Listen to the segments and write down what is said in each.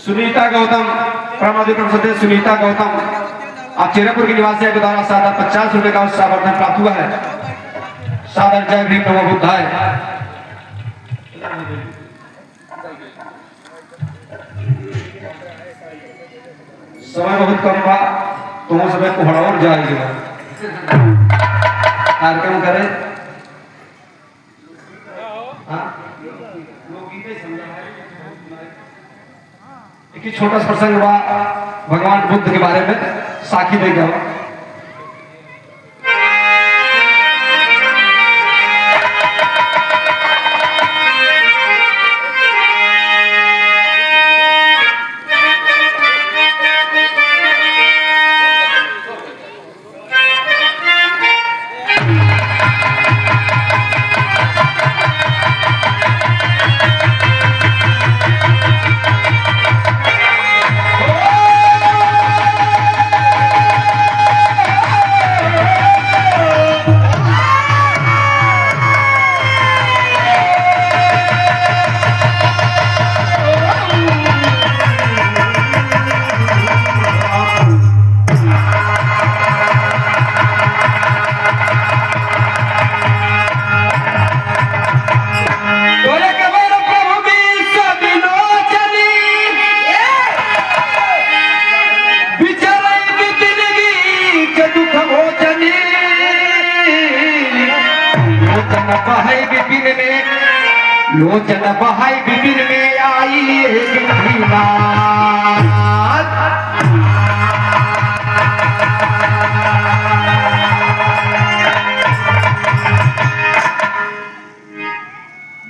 सुनीता गौतम परमाधिकारी सदस्य सुनीता गौतम आप चेरापुर की निवासी के द्वारा सादर 50 रुपए का सावर्धन प्राप्त हुआ है। सादर जय भीम नमो बुद्धाय। समय बहुत कम बा तो समय को और जाएगी कार्यक्रम करे एक छोटा सा प्रसंग हुआ भगवान बुद्ध के बारे में साखी दे गया। लोचन बहाई विपिन में आई एक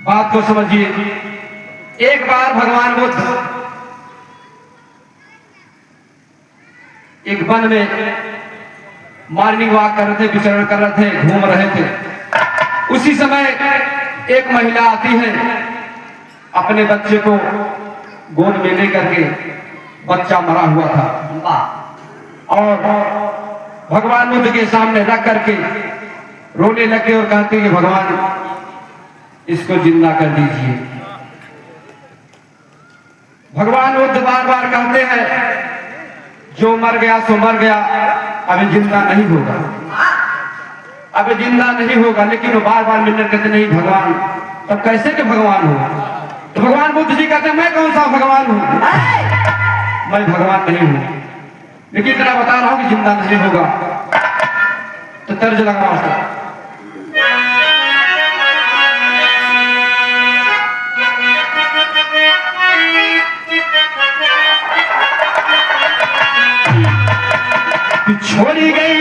बात को समझिए। एक बार भगवान बुद्ध एक वन में मॉर्निंग वॉक कर रहे थे, विचरण कर रहे थे, घूम रहे थे। उसी समय एक महिला आती है, अपने बच्चे को गोद में लेकर के, बच्चा मरा हुआ था, और भगवान बुद्ध के सामने रख करके रोने लगे और कहते कि भगवान इसको जिंदा कर दीजिए। भगवान बुद्ध बार बार कहते हैं जो मर गया सो मर गया, अभी जिंदा नहीं होगा, अबे जिंदा नहीं होगा। लेकिन वो बार बार मिलकर कहते नहीं भगवान, तब कैसे कि भगवान हो? तो भगवान बुद्ध जी कहते हैं मैं कौन सा भगवान हूं? मैं भगवान नहीं हूं, लेकिन इतना बता रहा हूं कि जिंदा नहीं होगा। तो तर्ज लगाओ। छोड़ी गई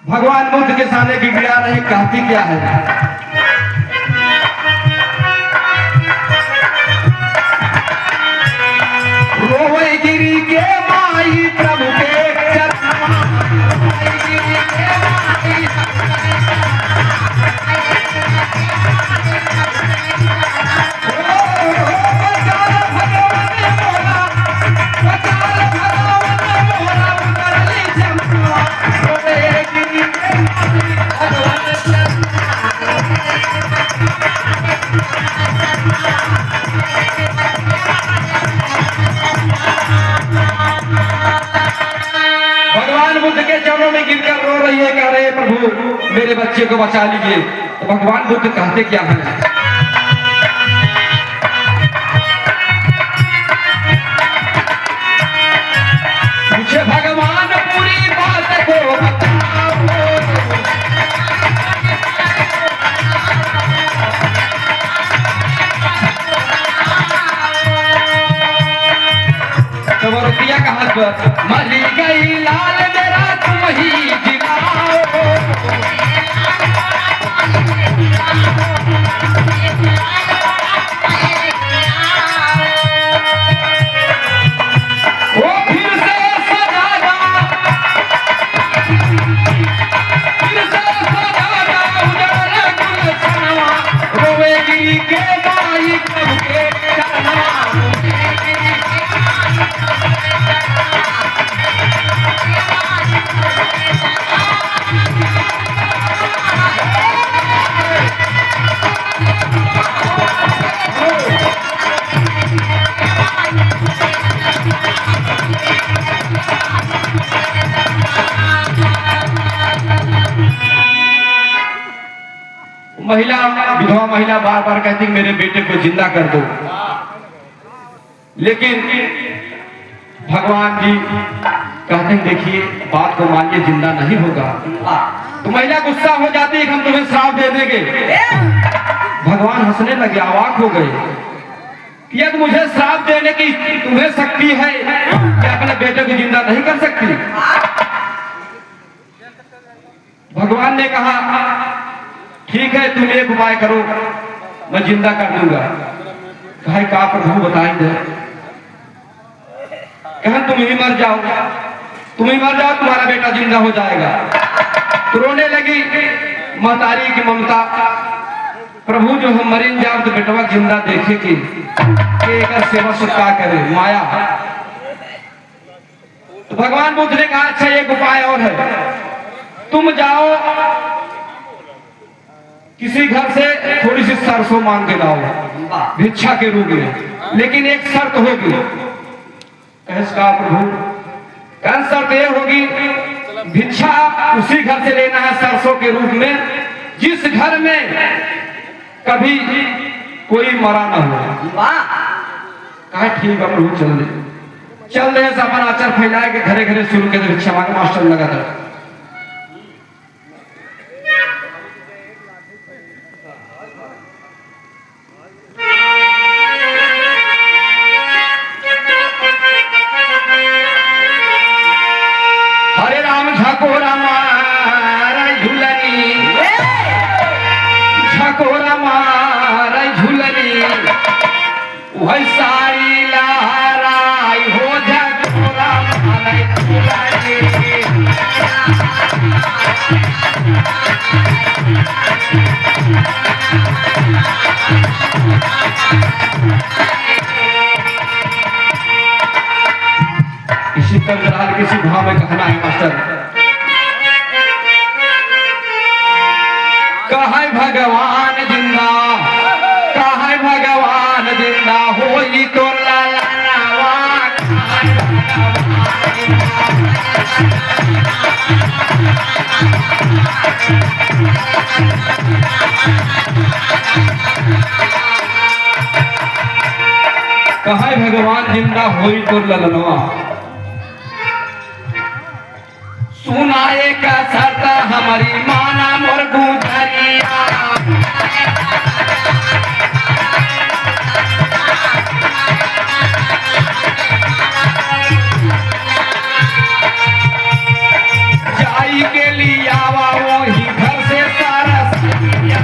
भगवान बुद्ध के सामने गिड़गिड़ा रही, कहती क्या है? रोए गिरी के माई प्रभु के Thank you. मेरे बच्चे को बचा लीजिए। तो भगवान बुद्ध कहते क्या है? मुझे भगवान पूरी बात को बताओ, तो वो रुपया कहाँ पर? मरी गई लाल मेरा तुम ही जिलाओ, वो फिर से सजागा, फिर से सजागा उजाला गुलशनवा, रोवेगी के माई कब के चरनवा। महिला, विधवा महिला बार बार कहती कि मेरे बेटे को जिंदा कर दो, लेकिन भगवान जी कहते हैं देखिए बात को मानिए, जिंदा नहीं होगा। तो महिला गुस्सा हो जाती है कि हम तुम्हें श्राप दे देंगे। भगवान हंसने लगे, अवाक हो गए कि यदि मुझे श्राप देने की तुम्हें शक्ति है कि अपने बेटे को जिंदा नहीं कर सकती। भगवान ने कहा ठीक है तुम एक उपाय करो, मैं जिंदा कर दूंगा। कहा का प्रभु बताएंगे? कहा तुम ही मर जाओ, तुम ही मर जाओ, तुम्हारा बेटा जिंदा हो जाएगा। तो रोने लगी महतारी की ममता, प्रभु जो हम मरीन जाओ तो बेटवा जिंदा देखे कि एक सेवा सुखा करे माया। तो भगवान बुद्ध ने कहा अच्छा एक उपाय और है, तुम जाओ किसी घर से थोड़ी सी सरसों मांग के लाओ भिक्षा के रूप में, लेकिन एक शर्त होगी। कहा प्रभु? कौन शर्त ये होगी? भिक्षा उसी घर से लेना है सरसों के रूप में जिस घर में कभी कोई मरा ना हो। कहा ठीक है प्रभु चल रहे अपन आचार फैलाए के घरे घरे शुरू के भिक्षा मांगे। मास्टर लगा था झकोरा मारा झूलनी, झकोरा मारा झूलनी, वही सारी लहराई हो झकोरा मारा झूलनी। इसी तरह किसी भाव में कहना है मास्टर, कहा भगवान जिंदा, कहा भगवान जिंदा होई तो लालावा। कहा भगवान जिंदा होई तो ललनवा, सुनाए का शर्त हमारी माना मोर गुजरिया। जाई के लिए आवा वही घर से सारा सरिया।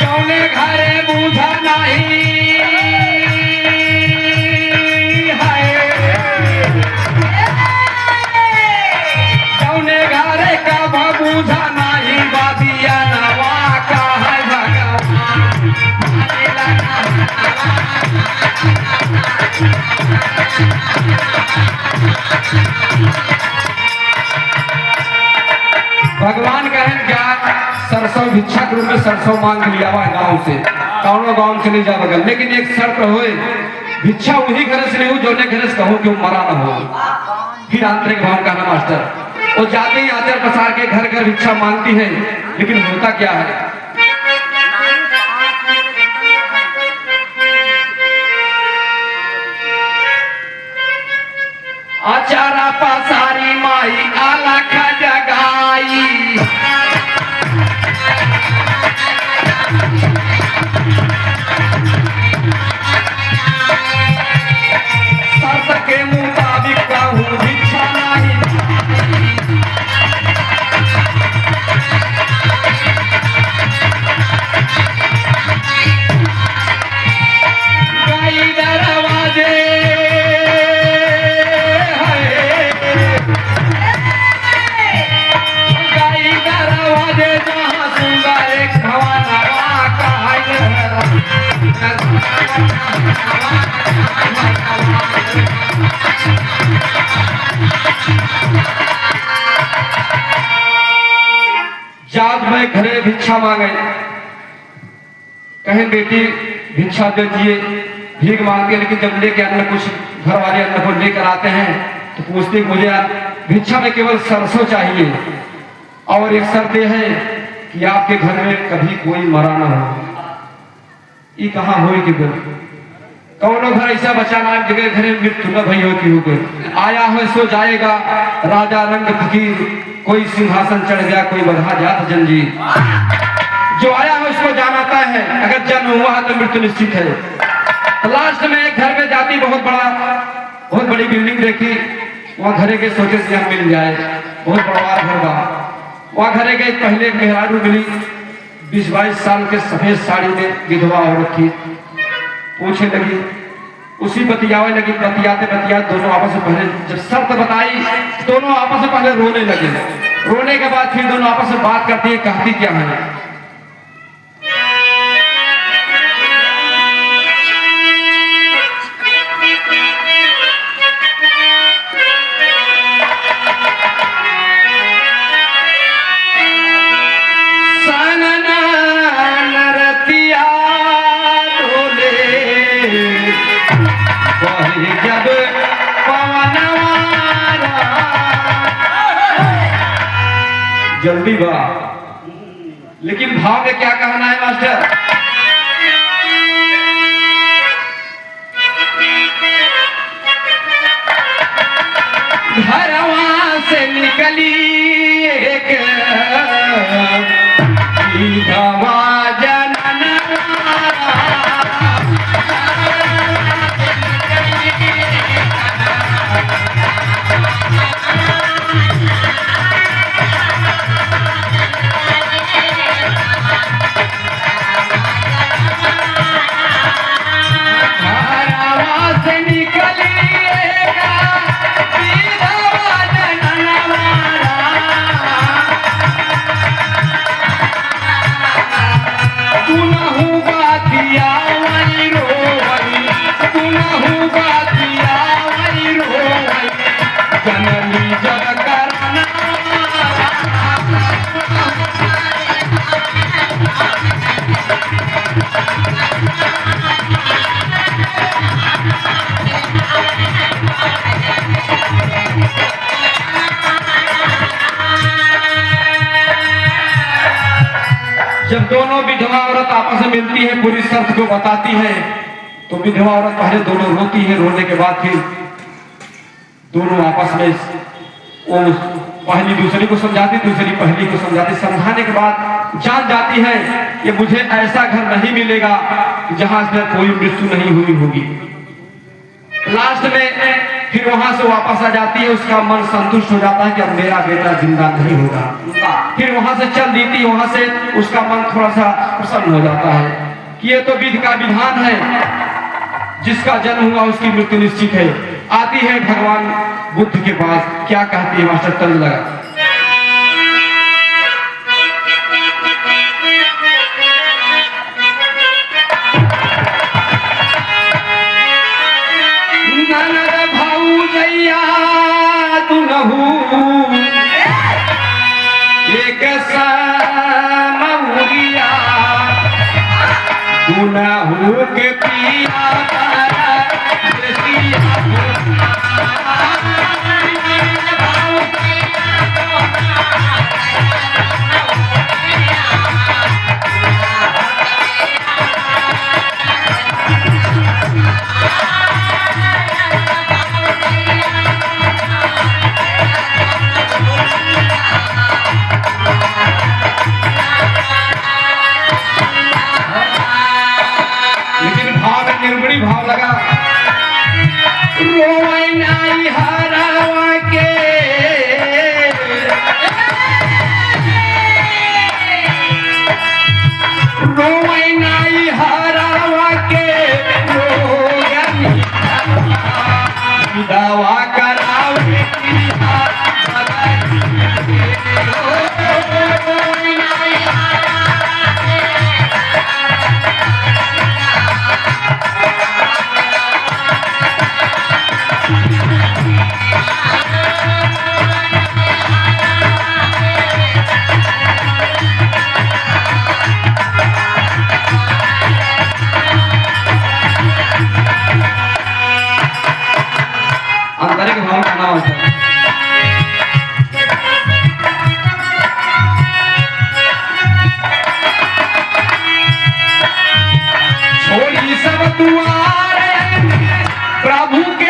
कौने घरे बूझा नहीं है, कौने घरे का बूझा नहीं बादिया नवा। का है भगवान भगवान कहें क्या सरसों भिक्षा के रूप में सरसों मांग लिया हुआ गांव से। कौनो गांव चली जा बगल, लेकिन एक शर्त होए, भिक्षा वही घर से नहीं जो घर से कहूँ कि मरा न हो। फिर आंतरिक भाव कहना मास्टर, वो जाते ही आचार पसार के घर घर भिक्षा मांगती है, लेकिन होता क्या है, आचारा पसारी माई आला खा जगाई, शर्त के मुताबिक कहूँ भिक्षा नहीं, गई दरवाजे जात में घरे भिक्षा मांगे, कहें बेटी भिक्षा दीजिए, भीख मांगते, लेकिन जब लेके अन्न कुछ घर वाले अन्न को लेकर आते हैं तो पूछते मुझे भिक्षा में केवल सरसों चाहिए और एक शर्त यह है कि आपके घर में कभी कोई मरा ना हो। ये कहाँ हो कि कौनो घर ऐसा बचा ना जगह घरे मृत्यु न भई हो कि हो गई, आया हो सो जाएगा राजा रंग फकीर, कोई सिंहासन चढ़ गया कोई बधा जात जंजीर, जो आया हो उसको जानाता है, अगर जन्म हुआ है तो मृत्यु निश्चित है। तो लास्ट में एक घर में जाती, बहुत बड़ी बिल्डिंग देखी, वहाँ घरे के सोचे से हम मिल जाए, बहुत बड़ा घर बा, वहाँ घरे के पहले एक मेहरारू मिली, 20-22 साल के सफेद साड़ी में विधवा औरत थी, पूछे लगी, उसी बतियावे लगी, बतियाते दोनों आपस में पहले जब शर्त बताई दोनों आपस में पहले रोने लगे, रोने के बाद फिर दोनों आपस में बात करती है, कहती क्या है, जब पवनवारा जल्दी बा, लेकिन भाव में क्या कहना है मास्टर, घरवा से निकली एक विधवा जब दोनों विधवा औरत आपस में मिलती है, पूरी शर्त को बताती है, तो विधवा औरत पहले दोनों रोती है, रोने के बाद फिर दोनों आपस में वो पहली दूसरी को समझाती, दूसरी पहली को समझाती, समझाने के बाद जान जाती है कि मुझे ऐसा घर नहीं मिलेगा जहां से कोई मृत्यु नहीं हुई होगी। लास्ट में फिर वहां से वापस आ जाती है, उसका मन संतुष्ट हो जाता है कि अब मेरा बेटा जिंदा नहीं होगा, फिर वहां से चल देती, वहां से उसका मन थोड़ा सा प्रसन्न हो जाता है कि ये तो विधि का विधान है, जिसका जन्म हुआ उसकी मृत्यु निश्चित है। आती है भगवान बुद्ध के पास, क्या कहती है मास्टर, तंज लगा, एक मुनहु के पिया निर्गुणी भाव लगा रोए नाई हरावा के रोए नाई हरावा के दवा करावे आंतरिक भाव का नाम है। छोड़ी सब दुआरे प्रभु के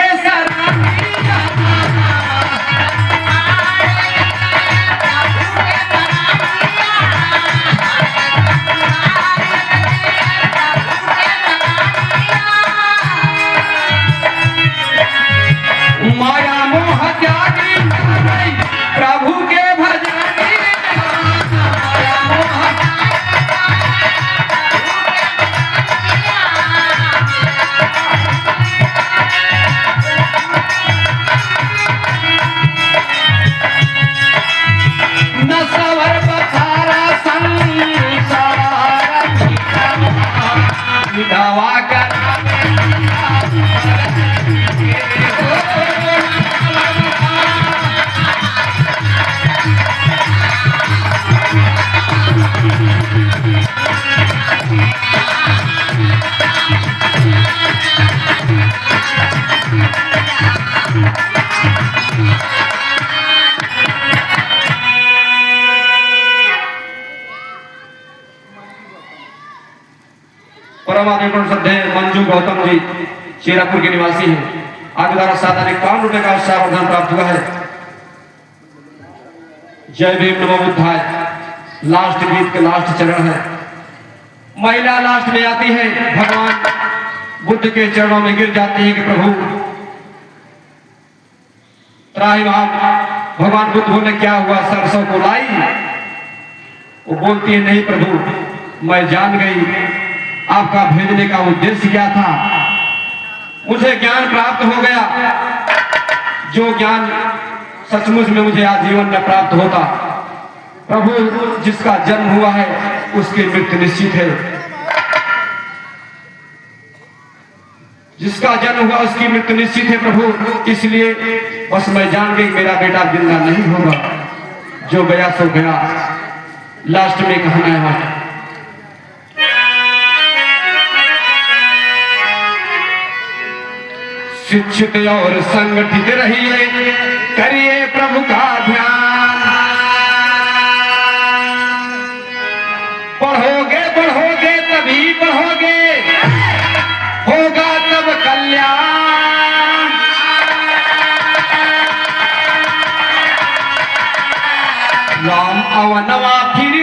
माया मोह त्यागी प्रभु के भजन माया मोह न सवर पथारा संसार दवा कर परमात्मा श्रद्धे मंजू गौतम जी शेरापुर के निवासी हैं। आज द्वारा 751 का सावधान प्राप्त हुआ है। जय भीम नमो बुद्धाय लास्ट गीत के लास्ट चरण है। महिला लास्ट में आती है, भगवान बुद्ध के चरणों में गिर जाती है कि प्रभु त्राहिमाम। भगवान बुद्ध बोले क्या हुआ, सरसों को लाई? वो बोलती है नहीं प्रभु, मैं जान गई आपका भेजने का उद्देश्य क्या था। मुझे ज्ञान प्राप्त हो गया, जो ज्ञान सचमुच में मुझे आजीवन में प्राप्त होता। प्रभु जिसका जन्म हुआ है उसकी मृत्यु निश्चित है, जिसका जन्म हुआ उसकी मृत्यु निश्चित है प्रभु। इसलिए बस मैं जान गई मेरा बेटा जिंदा नहीं होगा, जो गया सो गया। लास्ट में कहना है शिक्षित और संगठित रहिए, करिए प्रभु का ध्यान। पढ़ोगे बढ़ोगे तभी बढ़ोगे, होगा तब कल्याण। राम अवनवा फिर